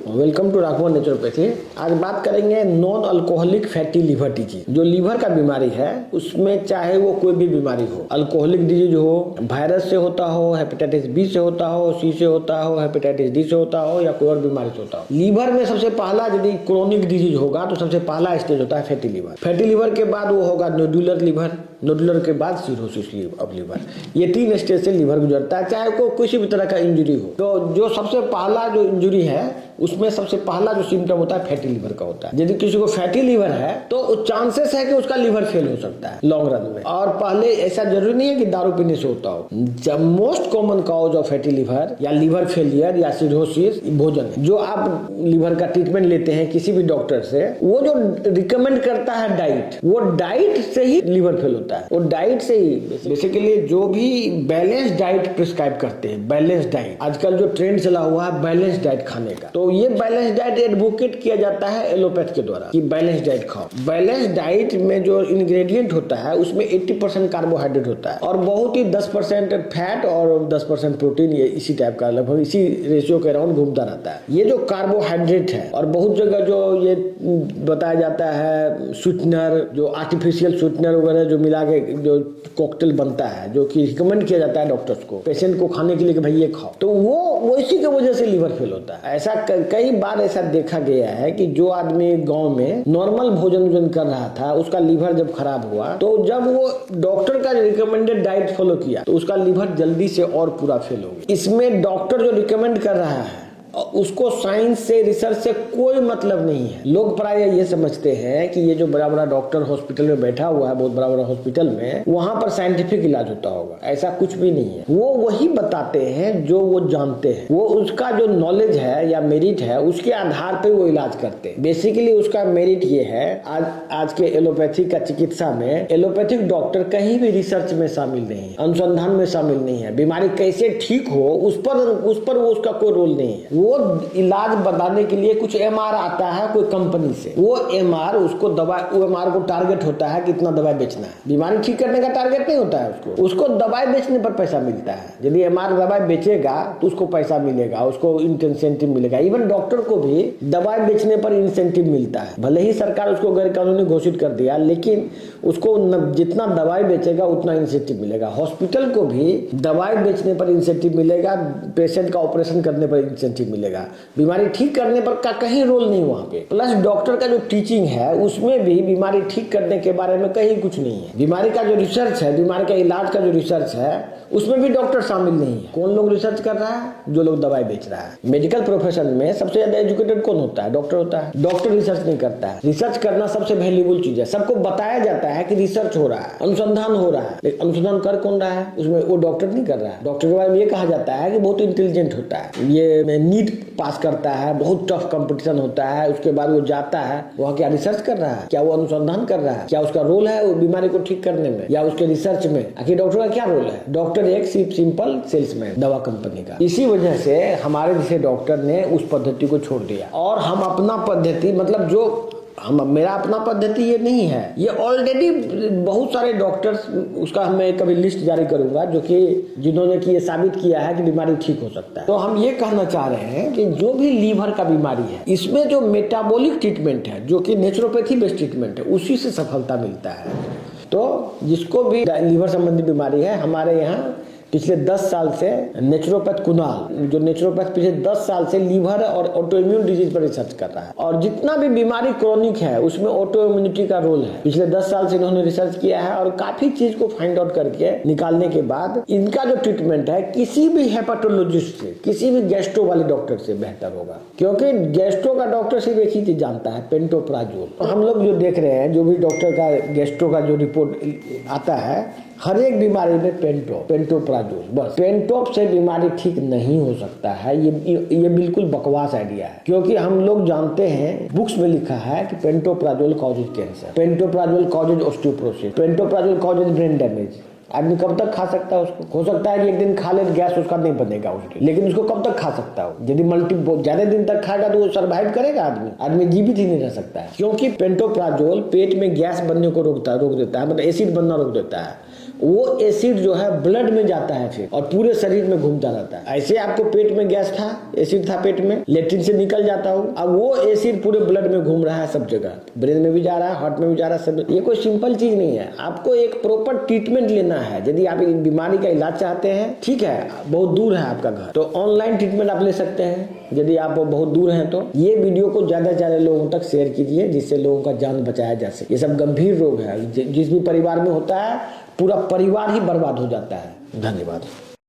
Welcome to Raghavan naturopathy. आज बात करेंगे non alcoholic fatty liver disease. जो लीवर का बीमारी है उसमें चाहे वो कोई भी बीमारी हो, अल्कोहलिक डिजीज हो, वायरस से होता हो, हेपेटाइटिस बी से होता हो, सी से होता हो, हेपेटाइटिस डी से होता हो या कोई और बीमारी से होता हो। लीवर में सबसे पहला यदि क्रोनिक डिजीज होगा तो सबसे पहला स्टेज होता है फैटी लीवर। फैटी लीवर के बाद वो होगा नोडुलर लीवर, नोडुलर के बाद सिरोसिस ऑफ लीवर। ये 3 स्टेज से लीवर गुजरता है, चाहे को किसी भी तरह का इंजरी हो। तो जो सबसे पहला जो इंजरी है उसमें सबसे पहला जो सिम्टम होता है फैटी लीवर का होता है। यदि किसी को फैटी लीवर है तो चांसेस है कि उसका लीवर फेल हो सकता है लॉन्ग रन में। और पहले ऐसा जरूरी नहीं है कि दारू पीने से होता हो। जब most common cause of fatty liver या लीवर फेलियर या सिरोसिस भोजन है। जो आप लीवर का ट्रीटमेंट लेते हैं किसी भी डॉक्टर से, वो जो रिकमेंड करता है डाइट, वो डाइट से ही लीवर फेल होता है। वो डाइट से ही बेसिकली जो भी बैलेंस डाइट प्रिस्क्राइब करते हैं, बैलेंस डाइट आजकल जो ट्रेंड चला हुआ है बैलेंस डाइट खाने का, तो ये बैलेंस डाइट एडवोकेट किया जाता है एलोपैथ के द्वारा कि बैलेंस डाइट खाओ। बैलेंस डाइट में जो इंग्रेडिएंट होता है उसमें 80% कार्बोहाइड्रेट होता है और बहुत ही 10% फैट और 10% प्रोटीन, ये इसी टाइप का लगभग इसी रेशियो के अराउंड घूमता रहता है। ये जो कार्बोहाइड्रेट है और बहुत जगह जो ये बताया जाता है स्वीटनर, जो आर्टिफिशियल स्वीटनर वगैरह जो मिला के जो कॉकटेल बनता है, जो कि रिकमेंड किया जाता है डॉक्टर्स को पेशेंट को खाने के लिए कि भाई ये खाओ, तो वो इसी की वजह से लीवर फेल होता है। ऐसा कई बार ऐसा देखा गया है कि जो आदमी गांव में नॉर्मल भोजन कर रहा था उसका लीवर जब खराब हुआ तो जब वो डॉक्टर का रिकमेंडेड डाइट फॉलो किया तो उसका लीवर जल्दी से और पूरा फेल हो गया। इसमें डॉक्टर जो रिकमेंड कर रहा है उसको साइंस से, रिसर्च से कोई मतलब नहीं है। लोग प्राय ये समझते हैं कि ये जो बड़ा बड़ा डॉक्टर हॉस्पिटल में बैठा हुआ है, बहुत बड़ा बड़ा हॉस्पिटल में, वहां पर साइंटिफिक इलाज होता होगा। ऐसा कुछ भी नहीं है। वो वही बताते हैं जो वो जानते हैं। वो उसका जो नॉलेज है या मेरिट है उसके आधार पर वो इलाज करते हैं। बेसिकली उसका मेरिट ये है, आज के एलोपैथिक का चिकित्सा में एलोपैथिक डॉक्टर कहीं भी रिसर्च में शामिल नहीं है, अनुसंधान में शामिल नहीं है। बीमारी कैसे ठीक हो उस पर वो उसका कोई रोल नहीं है। वो इलाज बताने के लिए कुछ एमआर आता है कोई कंपनी से, वो एमआर उसको दवा, वो एमआर को टारगेट होता है कि इतना दवाई बेचना है। बीमारी ठीक करने का टारगेट नहीं होता है उसको दवाई बेचने पर पैसा मिलता है। यदि एमआर दवाई बेचेगा तो उसको पैसा मिलेगा, उसको इंसेंटिव मिलेगा। इवन डॉक्टर को भी दवाई बेचने पर इंसेंटिव मिलता है। भले ही सरकार उसको गैर कानूनी घोषित कर दिया, लेकिन उसको जितना दवाई बेचेगा उतना इंसेंटिव मिलेगा। हॉस्पिटल को भी दवाई बेचने पर इंसेंटिव मिलेगा, पेशेंट का ऑपरेशन करने पर इंसेंटिव मिलेगा, बीमारी ठीक करने पर का कहीं रोल नहीं वहां पे। प्लस डॉक्टर का जो टीचिंग है उसमें भी बीमारी ठीक करने के बारे में कहीं कुछ नहीं है। बीमारी का जो रिसर्च है, बीमारी का इलाज का जो रिसर्च है उसमें भी डॉक्टर शामिल नहीं है। कौन लोग रिसर्च कर रहा है? जो लोग दवाई बेच रहा है। मेडिकल प्रोफेशन में सबसे ज्यादा एजुकेटेड कौन होता है? डॉक्टर होता है। डॉक्टर रिसर्च नहीं करता है। रिसर्च करना सबसे वैल्यूएबल चीज है। सबको बताया जाता है कि रिसर्च हो रहा है, अनुसंधान हो रहा है, लेकिन अनुसंधान कर कौन रहा है उसमें? वो डॉक्टर नहीं कर रहा है। डॉक्टर के बारे में ये कहा जाता है कि बहुत इंटेलिजेंट होता है, ये नीट पास करता है, बहुत टफ कंपटीशन होता है, उसके बाद वो जाता है वहाँ क्या रिसर्च कर रहा है? क्या वो अनुसंधान कर रहा है? क्या उसका रोल है वो बीमारी को ठीक करने में या उसके रिसर्च में? आखिर डॉक्टर का क्या रोल है? डॉक्टर एक सिंपल सेल्समैन दवा कंपनी का। इसी वजह से हमारे जैसे डॉक्टर ने उस पद्धति को छोड़ दिया और हम अपना पद्धति, मतलब जो मेरा अपना पद्धति ये नहीं है, ये ऑलरेडी बहुत सारे डॉक्टर्स, उसका मैं कभी लिस्ट जारी करूंगा जो कि जिन्होंने कि ये साबित किया है कि बीमारी ठीक हो सकता है। तो हम ये कहना चाह रहे हैं कि जो भी लीवर का बीमारी है इसमें जो मेटाबॉलिक ट्रीटमेंट है, जो कि नेचुरोपैथी बेस्ड ट्रीटमेंट है, उसी से सफलता मिलता है। तो जिसको भी लीवर संबंधी बीमारी है, हमारे यहाँ पिछले 10 साल से नेचुरोपैथ कुणाल, जो नेचुरोपैथ पिछले 10 साल से लीवर और ऑटोइम्यून डिजीज पर रिसर्च कर रहा है और जितना भी बीमारी क्रोनिक है उसमें ऑटो इम्यूनिटी का रोल है। पिछले 10 साल से इन्होंने रिसर्च किया है और काफी चीज को फाइंड आउट करके निकालने के बाद इनका जो ट्रीटमेंट है किसी भी हेपेटोलॉजिस्ट से, किसी भी गैस्ट्रो वाले डॉक्टर से बेहतर होगा, क्योंकि गैस्ट्रो का डॉक्टर सिर्फ एक ही चीज जानता है, पेंटोप्राजोल। हम लोग जो देख रहे हैं, जो भी डॉक्टर का गैस्ट्रो का जो रिपोर्ट आता है, हर एक बीमारी में पेंटोप्राजोल, बस पेंटोप से बीमारी ठीक नहीं हो सकता है। ये बिल्कुल बकवास आइडिया है, क्योंकि हम लोग जानते हैं, बुक्स में लिखा है कि pantoprazole causes cancer, pantoprazole causes osteoporosis, pantoprazole causes brain damage. आदमी कब तक खा सकता है उसको? हो सकता है कि एक दिन खा ले, गैस उसका नहीं बनेगा उसके, लेकिन उसको कब तक खा सकता हो? यदि ज्यादा दिन तक खाएगा तो वो सर्वाइव करेगा। आदमी जीवित ही नहीं रह सकता है, क्योंकि पेंटोप्राजोल पेट में गैस बनने को रोक देता है, मतलब एसिड बनना रोक देता है। वो एसिड जो है ब्लड में जाता है फिर और पूरे शरीर में घूमता रहता है। ऐसे आपको पेट में गैस था, एसिड था पेट में, लेट्रिन से निकल जाता हो, अब वो एसिड पूरे ब्लड में घूम रहा है सब जगह, ब्रेन में भी जा रहा है, हार्ट में भी जा रहा है, सब। ये कोई सिंपल चीज नहीं है, आपको एक प्रॉपर ट्रीटमेंट लेना है। यदि आप इस बीमारी का इलाज चाहते हैं, ठीक है, बहुत दूर है आपका घर, तो ऑनलाइन ट्रीटमेंट आप ले सकते हैं। यदि आप बहुत दूर हैं तो ये वीडियो को ज्यादा से ज्यादा लोगों तक शेयर कीजिए, जिससे लोगों का जान बचाया जा सके। ये सब गंभीर रोग है, जिस भी परिवार में होता है पूरा परिवार ही बर्बाद हो जाता है। धन्यवाद।